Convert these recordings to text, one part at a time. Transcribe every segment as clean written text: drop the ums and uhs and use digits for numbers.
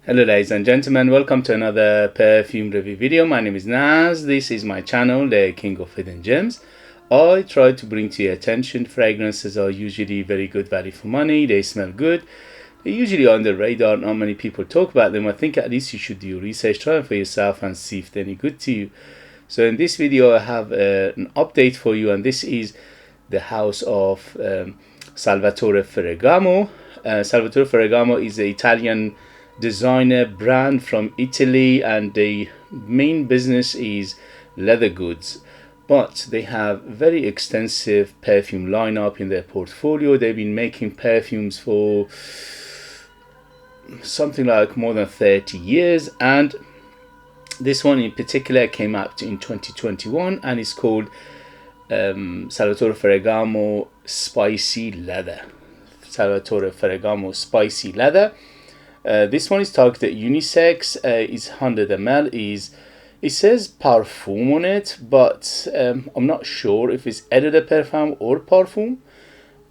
Hello ladies and gentlemen, welcome to another perfume review video. My name is Naz. This is my channel, the King of Hidden Gems. I try to bring to your attention fragrances are usually very good value for money. They smell good. They're usually on the radar. Not many people talk about them. I think at least you should do your research, try them for yourself and see if they're any good to you. So in this video I have an update for you, and this is the house of Salvatore Ferragamo. Salvatore Ferragamo is an Italian designer brand from Italy, and the main business is leather goods, but they have very extensive perfume lineup in their portfolio. They've been making perfumes for something like more than 30 years, and this one in particular came out in 2021 and is called Salvatore Ferragamo Spicy Leather. Salvatore Ferragamo Spicy Leather. This one is targeted unisex. Is 100 ml. It says parfum on it, but I'm not sure if it's eau de parfum or parfum.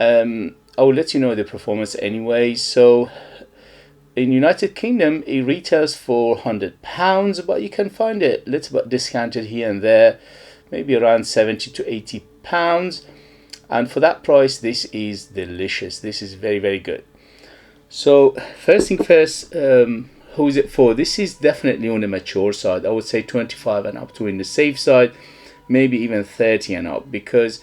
I will let you know the performance anyway. So in United Kingdom it retails for £100, but you can find it a little bit discounted here and there, maybe around £70 to £80. And for that price, this is delicious. This is very, very good. So first thing first, who is it for? This is definitely on the mature side. I would say 25 and up to in the safe side, maybe even 30 and up, because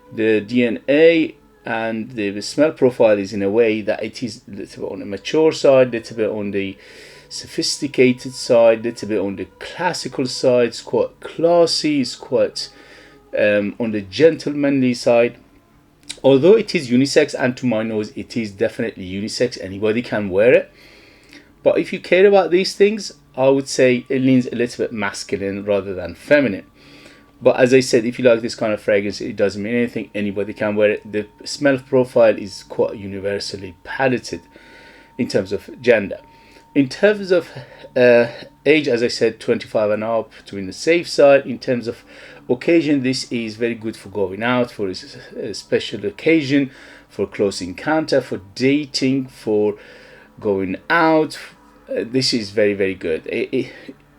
the DNA and the smell profile is in a way that it is a little bit on the mature side, a little bit on the sophisticated side, a little bit on the classical side. It's quite classy, it's quite on the gentlemanly side. Although it is unisex, and to my nose it is definitely unisex, anybody can wear it, but if you care about these things, I would say it leans a little bit masculine rather than feminine. But as I said, if you like this kind of fragrance, it doesn't mean anything, anybody can wear it. The smell profile is quite universally paleted in terms of gender. In terms of age, as I said, 25 and up to in the safe side. In terms of occasion, this is very good for going out, for a special occasion, for close encounter, for dating, for going out. This is very, very good.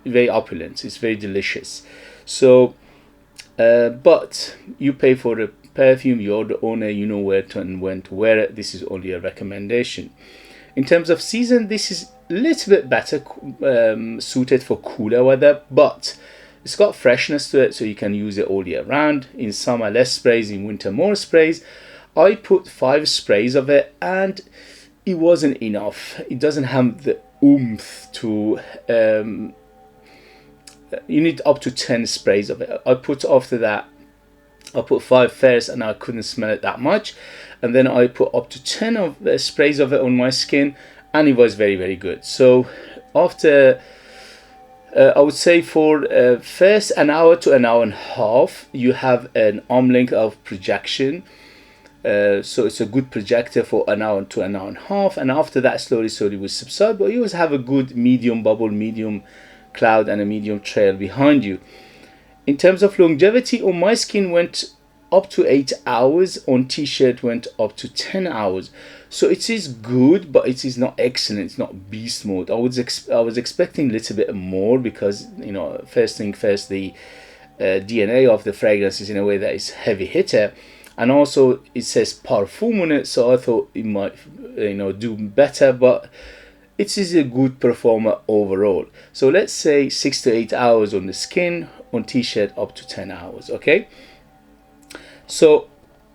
Very opulent. It's very delicious. So but you pay for the perfume, you're the owner, you know where to and when to wear it. This is only a recommendation. In terms of season, this is a little bit better suited for cooler weather, but it's got freshness to it, so you can use it all year round. In summer, less sprays. In winter, more sprays. I put 5 sprays of it, and it wasn't enough. It doesn't have the oomph to... you need up to 10 sprays of it. I put after that, I put 5 first, and I couldn't smell it that much. And then I put up to 10 of sprays of it on my skin, and it was very, very good. So after... I would say for first an hour to an hour and a half, you have an arm length of projection. So it's a good projector for an hour to an hour and a half. And after that, slowly will subside. But you always have a good medium bubble, medium cloud, and a medium trail behind you. In terms of longevity, on my skin went up to 8 hours. On t-shirt went up to 10 hours. So it is good, but it is not excellent. It's not beast mode. I was expecting a little bit more, because, you know, first thing first, the DNA of the fragrance is in a way that is heavy hitter, and also it says parfum on it, so I thought it might, you know, do better, but it is a good performer overall. So let's say 6 to 8 hours on the skin, on t-shirt up to 10 hours. Okay, so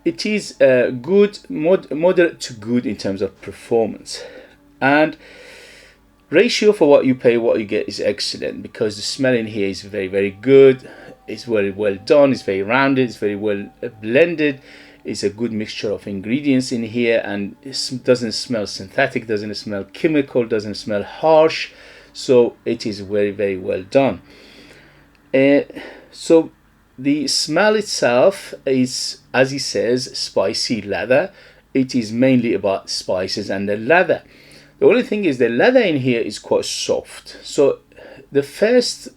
it is good, moderate to good in terms of performance, and ratio for what you pay, what you get is excellent, because the smell in here is very, very good. It's very well done. It's very rounded. It's very well blended. It's a good mixture of ingredients in here, and it doesn't smell synthetic, doesn't smell chemical, doesn't smell harsh. So it is very, very well done. So the smell itself is, as he says, spicy leather. It is mainly about spices and the leather. The only thing is the leather in here is quite soft. So the first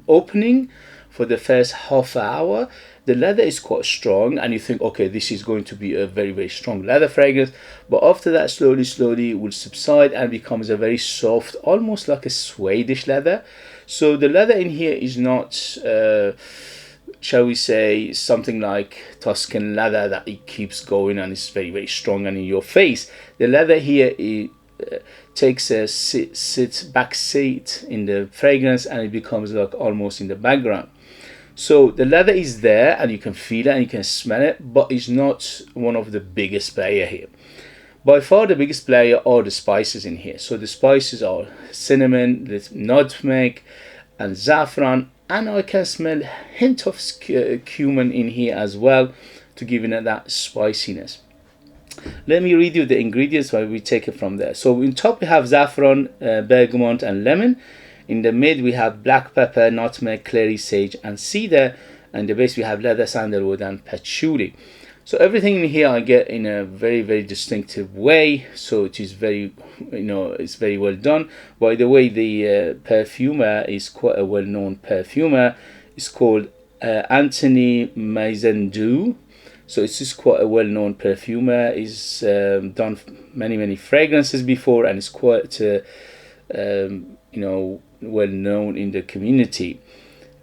opening, for the first half hour, the leather is quite strong, and you think, okay, this is going to be a very, very strong leather fragrance. But after that, slowly it will subside and becomes a very soft, almost like a Swedish leather. So the leather in here is not, shall we say, something like Tuscan leather that it keeps going and is very, very strong and in your face. The leather here takes a back seat in the fragrance, and it becomes like almost in the background. So the leather is there and you can feel it and you can smell it, but it's not one of the biggest player here. By far the biggest player are the spices in here. So the spices are cinnamon, nutmeg and saffron, and I can smell a hint of cumin in here as well to give it that spiciness. Let me read you the ingredients while we take it from there. So in top we have saffron, bergamot and lemon. In the mid we have black pepper, nutmeg, clary sage and cedar. And in the base we have leather, sandalwood and patchouli. So everything in here I get in a very, very distinctive way. So it is very, it's very well done. By the way, the perfumer is quite a well-known perfumer. It's called Anthony Maisendou. So it's just quite a well-known perfumer. He's done many fragrances before, and it's quite well-known in the community.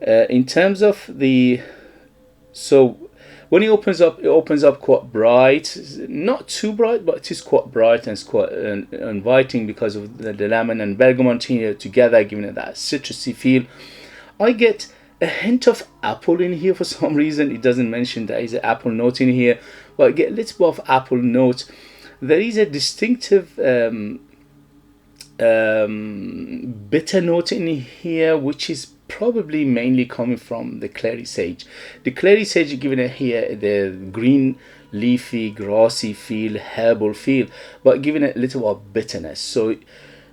In terms of the, so when it opens up quite bright, not too bright, but it is quite bright and it's quite inviting because of the lemon and bergamot here together, giving it that citrusy feel. I get a hint of apple in here for some reason. It doesn't mention there is an apple note in here, but I get a little bit of apple note. There is a distinctive bitter note in here, which is probably mainly coming from the clary sage. The clary sage is giving it here the green, leafy, grassy feel, herbal feel, but giving it a little bit of bitterness. So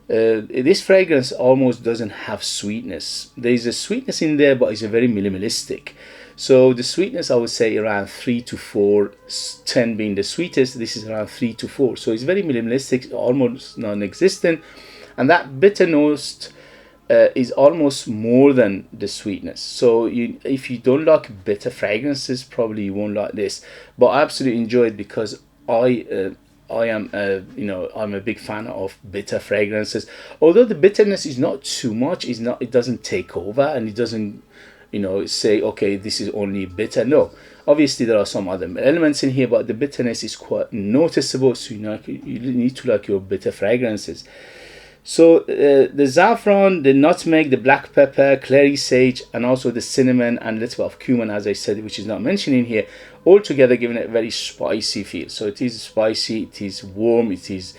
this fragrance almost doesn't have sweetness. There is a sweetness in there, but it's a very minimalistic. So the sweetness, I would say around 3 to 4, 10 being the sweetest. This is around 3 to 4. So it's very minimalistic, almost non-existent. And that bitter note is almost more than the sweetness. So if you don't like bitter fragrances, probably you won't like this. But I absolutely enjoy it because I'm a big fan of bitter fragrances. Although the bitterness is not too much, it doesn't take over, and it doesn't, say, okay, this is only bitter. No, obviously there are some other elements in here, but the bitterness is quite noticeable. So you need to like your bitter fragrances. So the saffron, the nutmeg, the black pepper, clary sage, and also the cinnamon and a little bit of cumin, as I said, which is not mentioned in here, all together giving it a very spicy feel. So it is spicy, it is warm, it is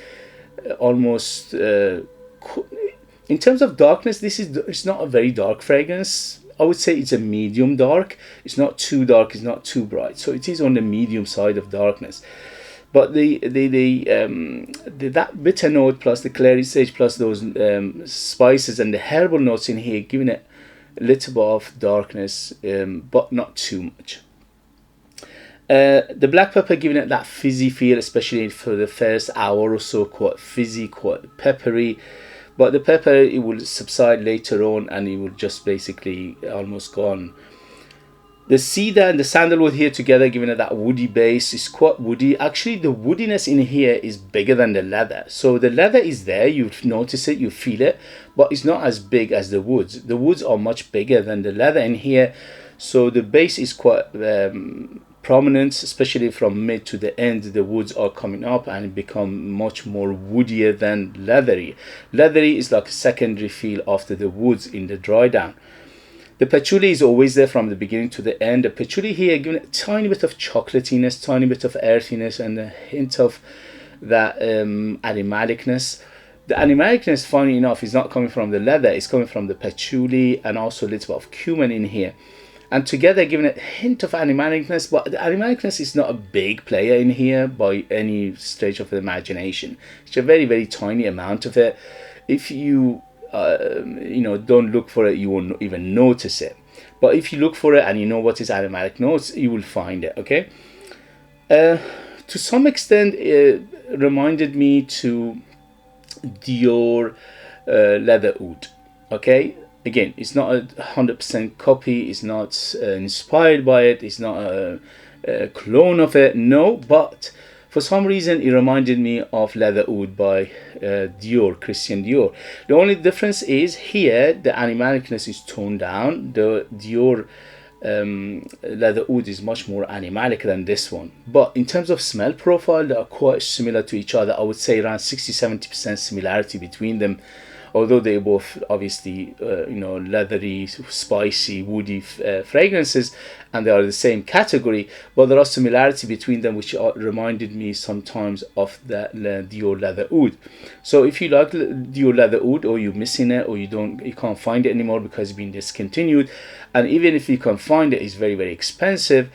almost in terms of darkness, it's not a very dark fragrance. I would say it's a medium dark. It's not too dark, it's not too bright. So it is on the medium side of darkness. But that bitter note plus the clary sage plus those spices and the herbal notes in here, giving it a little bit of darkness, but not too much. The black pepper giving it that fizzy feel, especially for the first hour or so, quite fizzy, quite peppery. But the pepper, it will subside later on and it will just basically almost gone. The cedar and the sandalwood here together, giving it that woody base, is quite woody. Actually, the woodiness in here is bigger than the leather. So the leather is there, you notice it, you feel it, but it's not as big as the woods. The woods are much bigger than the leather in here. So the base is quite prominent, especially from mid to the end. The woods are coming up and become much more woodier than leathery. Leathery is like a secondary feel after the woods in the dry down. The patchouli is always there from the beginning to the end. The patchouli here giving a tiny bit of chocolatiness, tiny bit of earthiness, and a hint of that aromaticness. The aromaticness, funny enough, is not coming from the leather. It's coming from the patchouli and also a little bit of cumin in here. And together giving it a hint of aromaticness, but the aromaticness is not a big player in here by any stretch of the imagination. It's a very, very tiny amount of it. If you don't look for it, you won't even notice it. But if you look for it and you know what is aromatic notes, you will find it. Okay. To some extent, it reminded me to Dior leather oud. Okay. again, it's not a 100% copy, it's not inspired by it, it's not a clone of it, no, but for some reason it reminded me of Leather Oud by Dior, Christian Dior. The only difference is here the animalicness is toned down. The Dior Leather Oud is much more animalic than this one, but in terms of smell profile they are quite similar to each other. I would say around 60-70% similarity between them, although they both obviously leathery, spicy, woody fragrances, and they are the same category, but there are similarity between them which reminded me sometimes of the Dior Leather Oud. So if you like Dior Leather Oud, or you're missing it, or you can't find it anymore because it's been discontinued, and even if you can find it, it's very, very expensive.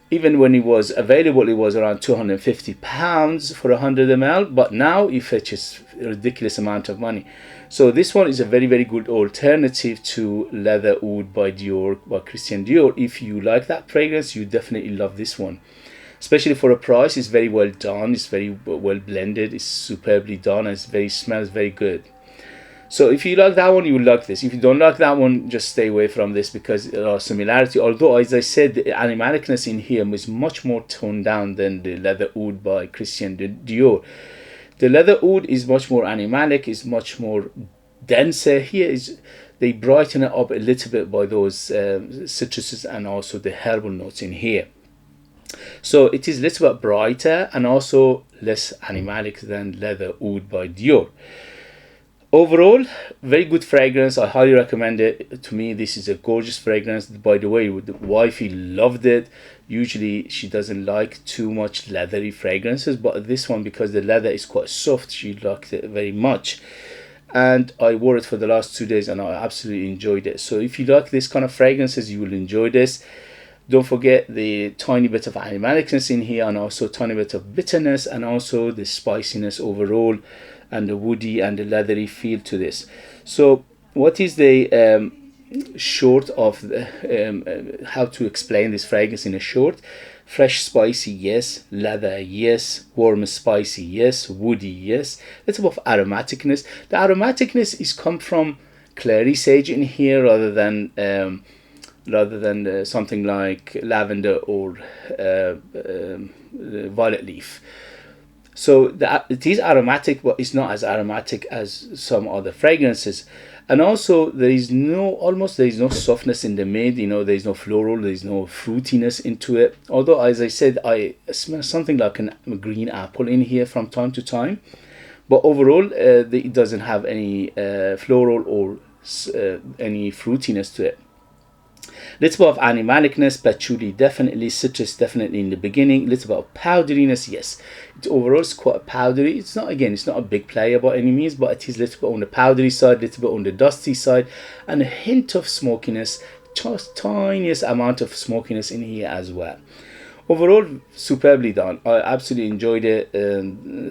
Even when it was available, it was around £250 for 100 ml, but now it fetches a ridiculous amount of money. So this one is a very, very good alternative to Leather Oud by Dior, by Christian Dior. If you like that fragrance, you definitely love this one, especially for a price. It's very well done, it's very well blended, it's superbly done, and smells very good. So if you like that one, you will like this. If you don't like that one, just stay away from this because there are similarity. Although, as I said, the animalicness in here is much more toned down than the Leather Oud by Christian Dior. The Leather Oud is much more animalic, is much more denser. Here is they brighten it up a little bit by those citruses and also the herbal notes in here. So it is a little bit brighter and also less animalic than Leather Oud by Dior. Overall, very good fragrance. I highly recommend it. To me, this is a gorgeous fragrance. By the way, the wifey loved it. Usually she doesn't like too much leathery fragrances, but this one, because the leather is quite soft, she liked it very much. And I wore it for the last 2 days and I absolutely enjoyed it. So if you like this kind of fragrances, you will enjoy this. Don't forget the tiny bit of animalicness in here, and also tiny bit of bitterness, and also the spiciness overall, and the woody and the leathery feel to this. So what is the short of how to explain this fragrance in a short? Fresh, spicy, yes. Leather, yes. Warm, spicy, yes. Woody, yes. That's about aromaticness. The aromaticness is come from clary sage in here rather than something like lavender or violet leaf. So it is aromatic, but it's not as aromatic as some other fragrances. And also there is no softness in the mid, there is no floral, there is no fruitiness into it. Although, as I said, I smell something like a green apple in here from time to time. But overall, it doesn't have any floral or any fruitiness to it. Little bit of animalicness, patchouli definitely, citrus definitely in the beginning. Little bit of powderiness, yes. Overall, it's quite powdery. It's not a big player by any means, but it is a little bit on the powdery side, little bit on the dusty side, and a hint of smokiness, just tiniest amount of smokiness in here as well. Overall, superbly done. I absolutely enjoyed it.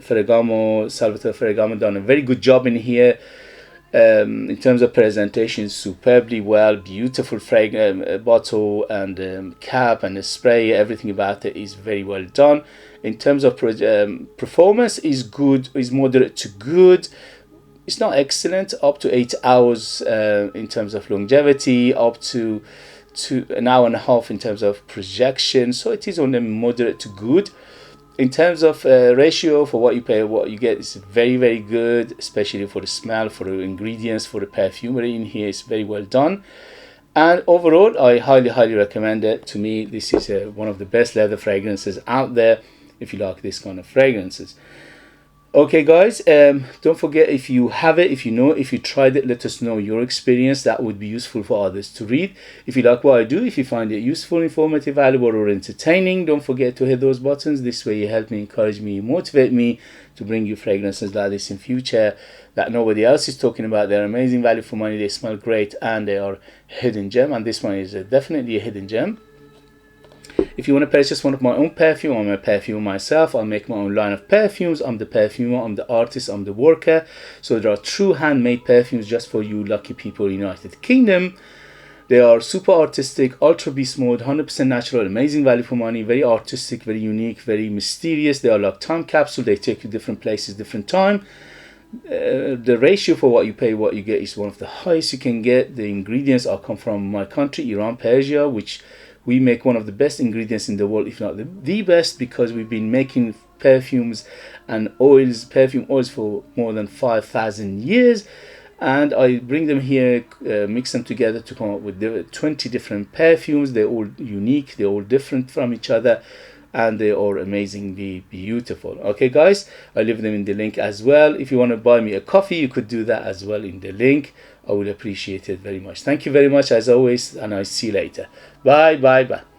Salvatore Ferragamo done a very good job in here. In terms of presentation, superbly well, beautiful fragrance bottle and cap and the spray, everything about it is very well done. In terms of performance, is good, is moderate to good. It's not excellent, up to 8 hours in terms of longevity, up to an hour and a half in terms of projection, so it is on the moderate to good. In terms of ratio for what you pay, what you get is very, very good, especially for the smell, for the ingredients, for the perfumery in here. It's very well done. And overall, I highly, highly recommend it. To me, this is one of the best leather fragrances out there if you like this kind of fragrances. Okay guys, don't forget, if you have it, if you tried it, let us know your experience. That would be useful for others to read. If you like what I do, if you find it useful, informative, valuable, or entertaining, don't forget to hit those buttons. This way you help me, encourage me, motivate me to bring you fragrances like this in future that nobody else is talking about. They're amazing value for money, they smell great, and they are hidden gem, and this one is definitely a hidden gem. If you want to purchase one of my own perfume, I'm a perfumer myself. I'll make my own line of perfumes. I'm the perfumer, I'm the artist, I'm the worker. So there are true handmade perfumes just for you lucky people in the United Kingdom. They are super artistic, ultra beast mode, 100% natural, amazing value for money, very artistic, very unique, very mysterious. They are like time capsule. They take you different places, different time. the ratio for what you pay, what you get is one of the highest you can get. The ingredients are come from my country, Iran, Persia, which we make one of the best ingredients in the world, if not the best, because we've been making perfumes and oils, perfume oils, for more than 5,000 years. And I bring them here, mix them together to come up with 20 different perfumes. They're all unique, they're all different from each other, and they are amazingly beautiful. Okay guys, I leave them in the link as well. If you want to buy me a coffee, you could do that as well in the link. I would appreciate it very much. Thank you very much as always, and I'll see you later. Bye bye bye.